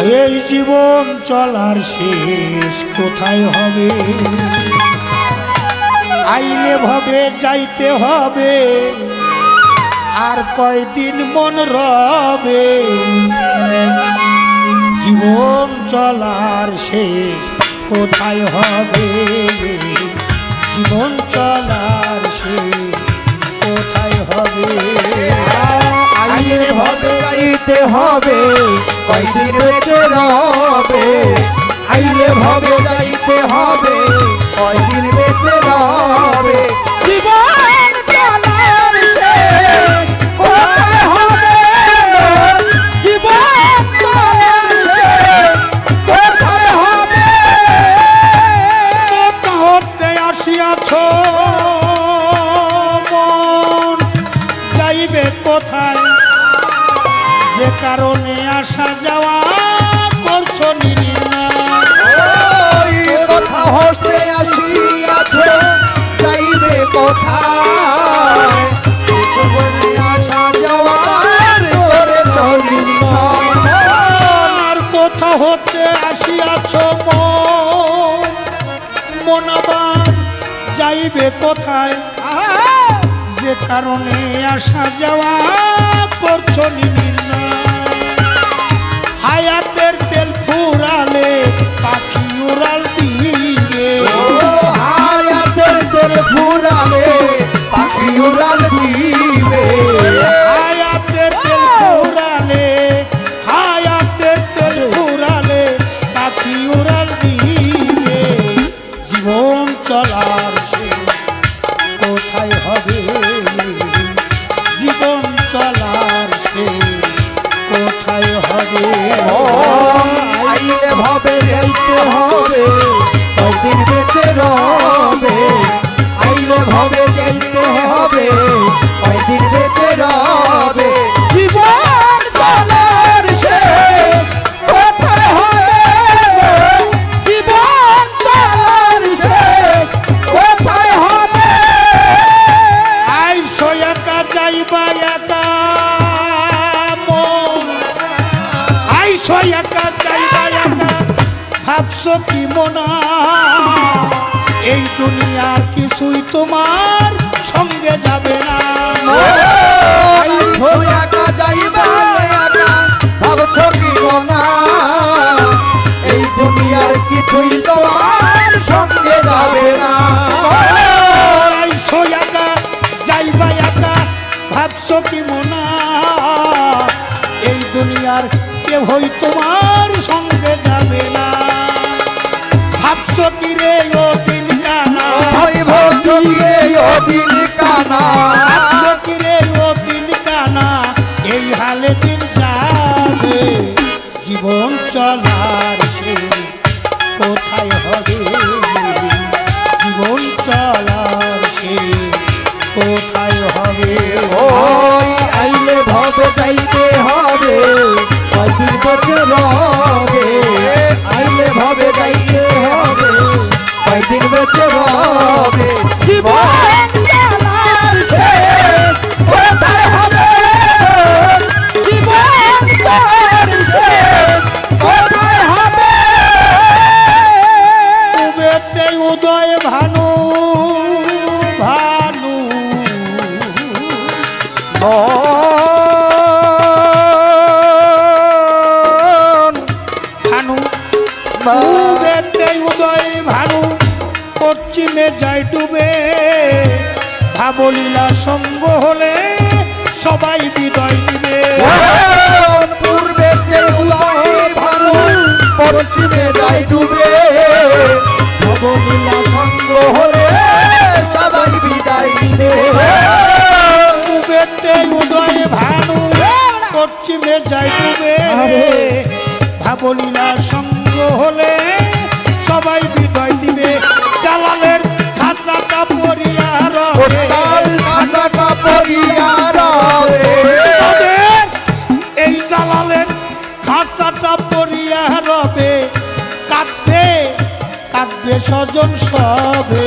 এই জীবন চলার শেষ কোথায় হবে? আইলে ভবে যাইতে হবে, আর কয়দিন মন রবে? জীবন চলার শেষ কোথায় হবে? জীবন চলার শেষ কোথায় হবে? আইলে ভবে যাইতে হবে, কয়দিন বেঁচে রবে। আইলে ভবে যাইতে হবে, কয়দিন বেঁচে রবে। জীবন চলার শেষ কোথায় হবে? জীবন চলার শেষ কোথায় হবে? হতে আসিয়াছ মন যাইবে কোথায়? যে কারণে আসা যাওয়া করছো নির্ণয়। ওই কথা হস্তে আসিয়াছ, যাইবে কোথায়? জীবনে আসা যাওয়ার করে চলি আর কোথা হতে আসিয়াছ মন আবার যাইবে কোথায়? যে কারণে আসা যাওয়া করছো নির্ণয়। হায়াতের তেল ফুরালে পাখি উড়াল দিবে। হায়াতের তেল ফুরালে পাখি উড়াল দিবে। হায়াতের তেল ফুরালে, হায়াতের তেল ফুরালে পাখি উড়াল দিবে। জীবন চলার শেষ কোথায় হবে? জীবন চলার শেষ কোথায় হবে? আইলে ভবে যাইতে হবে, কয়দিন বেঁচে রবে। আইলে ভবে যাইতে হবে, কয়দিন বেঁচে রবে। জীবন চলার শেষ কোথায় হবে? জীবন চলার শেষ কোথায় হবে? আইসো একা যাইবা একা মন, আইসো একা যাইবা একা, ভাবছো কি মনা? এই দুনিয়ার কিছুই তোমার সঙ্গে যাবে না। আইসো একা যাইবা একা, ভাবছো কি মনা? এই দুনিয়ার কিছুই তোমার সঙ্গে যাবে না। আইসো একা যাইবা একা, ভাবছো কি মনা? এই দুনিয়ার কেহই তোমার সঙ্গে যাবে না। ভাবছো কি রে ও দিন কানা? ওই ভাবছো কি রে ও দিন কানা? ভাবছো কি রে ও দিন কানা? এই হালে দিন যাবে। জীবন চলার শেষ কোথায় হবে? জীবন চলার শেষ কোথায় হবে? ওই আইলে ভবে যাইতে হবে, কয়দিন বেঁচে রবে। আইলে ভবে যাইতে হবে, কয়দিন বেঁচে রবে। জীবন চলার শেষ কোথায় হবে? জীবন চলার শেষ কোথায় হবে? উবেতে উদয় ভানু ভানু, ভানু উবেতে উদয় ভানু, পশ্চিমে যায় ডুবে। ভাবলীলা সঙ্গ হলে সবাই বিদায় দিবে। পূর্বে যে উদয় ভানু, পশ্চিমে যায় ডুবে। ভবলীলা সঙ্গ হলে সবাই বিদায় দিবে। উবেতে উদয় ভানু, পশ্চিমে যায় ডুবে। ভাবলীলা সঙ্গ হলে সবাই বিদায় দিবে। জালালের খাসাটা পরিয়া রবে, খাসাটা পরিয়া রবে। এই জালালের খাসাটা পরিয়া রবে। কাঁদবে কাঁদবে স্বজন সবে।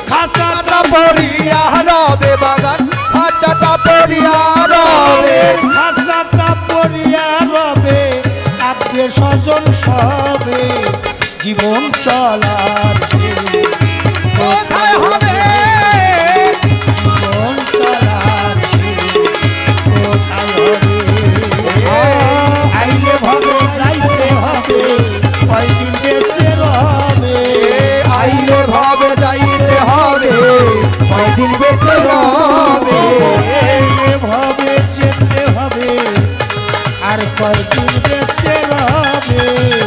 খাসাটা পরিয়া রবে বাগান, খাসাটা পরিয়া রবে। খাসাটা পরিয়া রবে। কাঁদবে আত্মীয় স্বজন সবে জীবন চলার শেষ কোথায় হবে জীবন চলার শেষ কোথায় হবে আইলে ভাবে যাইতে হবে কয়দিন দেশে রবে আইলে ভাবে যাইতে হবে কয়দিন বেঁচে রবে আইলে ভাবে যেতে হবে আর কয়দিন দেশে রবে